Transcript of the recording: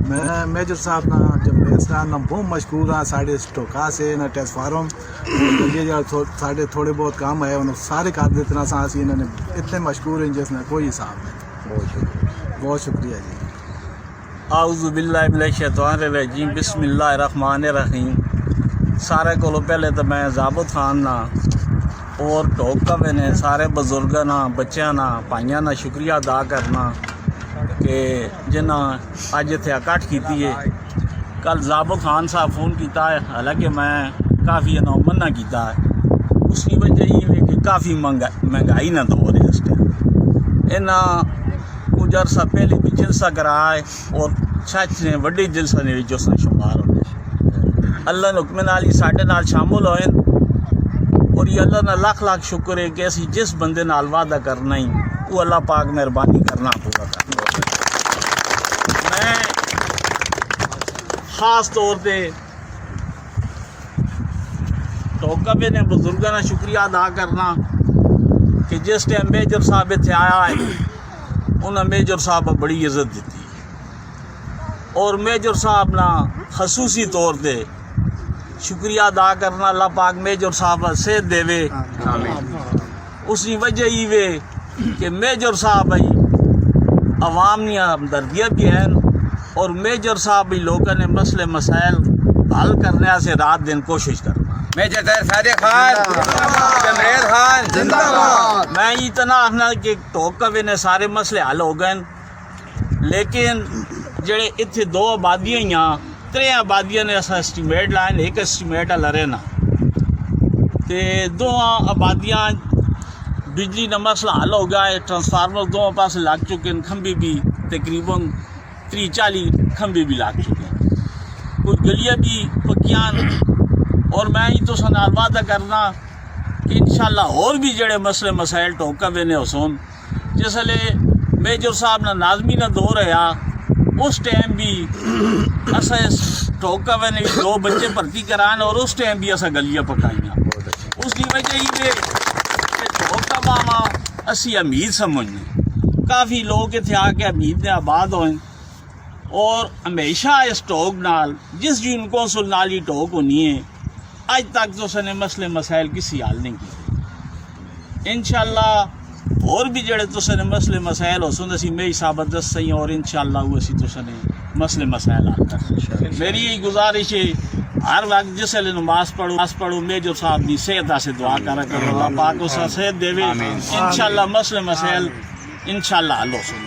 میں میجر صاحب نا جمہوریت نا بہت مشکور ہاں. ساڑھے سٹوکا سے نہ ٹیس فارم ساڑھے تھوڑے بہت کام ہے انہوں سارے کر دیتے سا سی انہوں نے اتنے مشکور ہیں جس نے کوئی حساب نہیں. بہت شکریہ جی. اعوذ باللہ من الشیطان الرجیم. بسم اللہ الرحمن الرحیم. سارے کو پہلے تو میں ضابط خان نا اور ٹوکا میں نے سارے بزرگاں نا بچیاں نا پائیاں نا شکریہ ادا کرنا کہ جنہاں اج اتنے اکٹھ کیتی ہے. کل ضابط خان صاحب فون کیتا ہے حالانکہ میں کافی منع کیتا ہے. اس کی وجہ یہ ہے کہ کافی مہنگائی نہ دور ہے اس ٹائم. انہاں کچھ عرصہ پہلے بھی جلسہ کرایا ہے اور سچ نے وڈے جلسہ نے اس نے شمار ہوتے. اللہ نے حکم نال ہی ساڈے نال شامل ہوئے اور یہ اللہ نے لاکھ لاکھ شکر ہے کہ اسی جس بندے نال وعدہ کرنا ہی وہ اللہ پاک مہربانی کرنا پورا کرنا. میں خاص طور پہ ٹوکبے نے بزرگاں کا شکریہ ادا کرنا کہ جس ٹائم میجر صاحب اتنے آیا ہے انہیں میجر صاحب بڑی عزت دیتی اور میجر صاحب نا خصوصی طور پہ شکریہ ادا کرنا. اللہ پاک میجر صاحب صحت دے وے. اس کی وجہ یہ وے کہ میجر صاحب عوام نے ہمدردیاں بھی ہیں اور میجر صاحب بھی لوگوں نے مسئلے مسائل حل کرنے سے رات دن کوشش کرنا. میجر طاہر صادق خان جمہوریت خان زندہ باد. میں اتنا آخنا کہ ٹوکوے نے سارے مسئلے حل ہو گئے لیکن جڑے اتنے دو آبادیاں ہاں 3 آبادیاں نے ایسا اسٹیمیٹ لائن ایک اسٹیمیٹ لڑے نا تے 2 آبادیاں بجلی کا مسئلہ حل ہو گیا ہے. ٹرانسفارمر 2 پاس لگ چکے ہیں. کھمبے بھی تقریباً 30-40 کھمبے بھی لگ چکے ہیں. کچھ گلیاں بھی پکیاں اور میں ہی تو سنال وعدہ کرنا کہ انشاءاللہ اور بھی جڑے مسئلے مسائل ٹوکوے نے حسون جس لئے میجر صاحب نہ نازمی نہ دو رہا اس ٹائم بھی اسا ٹوکوے نے 2 بچے بھرتی کران اور اس ٹائم بھی اسا گلیاں پکائیاں. اس کی وجہ یہ کہ ٹوکوا ماں اسی امید سمجھنے کافی لوگ اتنے آ کے امید نے آباد ہوئے اور ہمیشہ اس ٹوک نال جس یونین کونسل نال ہی ٹوک ہونی ہے اج تک تو سنے مسئلے مسائل کسی حال نہیں کی. انشاءاللہ اور بھی جڑے تو سنے مسئلے مسائل ہو سن اسی میری صحابت دس سہی اور انشاءاللہ وہ اسی تو سنے مسئلے مسائل حل کر. میری یہی گزارش ہے ہر وقت جس لئے نماز پڑھو میجر صاحب دی صحت سے دعا کرا کرو اللہ پاک اسا صحت دے انشاءاللہ مسئلے مسائل انشاءاللہ حل ہو سن.